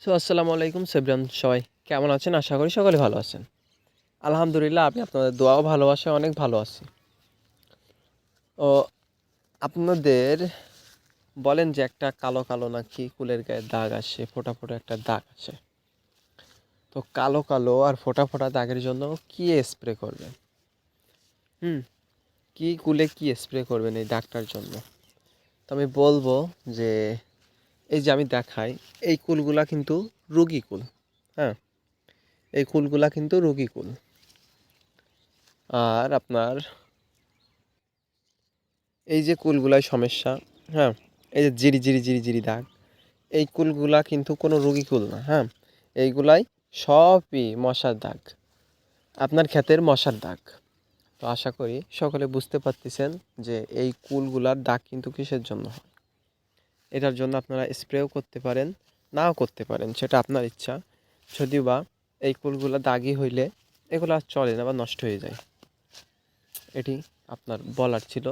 আসসালামু আলাইকুম সেবরান, সবাই কেমন আছেন? আশা করি সকলে ভালো আছেন। আলহামদুলিল্লাহ, আমি আপনাদের দোয়াও ভালোবাসায় অনেক ভালো আছি। ও আপনাদের বলেন যে একটা কালো কালো নাকি কুলের গায়ে দাগ আসে, ফোঁটা ফোঁটা একটা দাগ আসে। তো কালো কালো আর ফোঁটা ফোঁটা দাগের জন্য কি স্প্রে করবেন? হুম কি কুলে কি স্প্রে করবেন এই দাগটার জন্য? তো আমি বলবো যে এই যে আমি দেখাই, এই কুলগুলা কিন্তু রোগী কুল। হ্যাঁ, এই কুলগুলা কিন্তু রোগী কুল। আর আপনার এই যে কুলগুলায় সমস্যা, হ্যাঁ, এই যে জিরি জিরি জিরি জিরি দাগ, এই কুলগুলা কিন্তু কোনো রোগী কুল না। হ্যাঁ, এইগুলাই সবই মশার দাগ, আপনার ক্ষেতের মশার দাগ। তো আশা করি সকলে বুঝতে পারতেছেন যে এই কুলগুলার দাগ কিন্তু কিসের জন্য হয়। এটার জন্য আপনারা স্প্রেও করতে পারেন, নাও করতে পারেন, সেটা আপনার ইচ্ছা। যদিও বা এই কুলগুলা দাগি হইলে এগুলো আর চলে না বা নষ্ট হয়ে যায়। এটি আপনার বলার ছিল।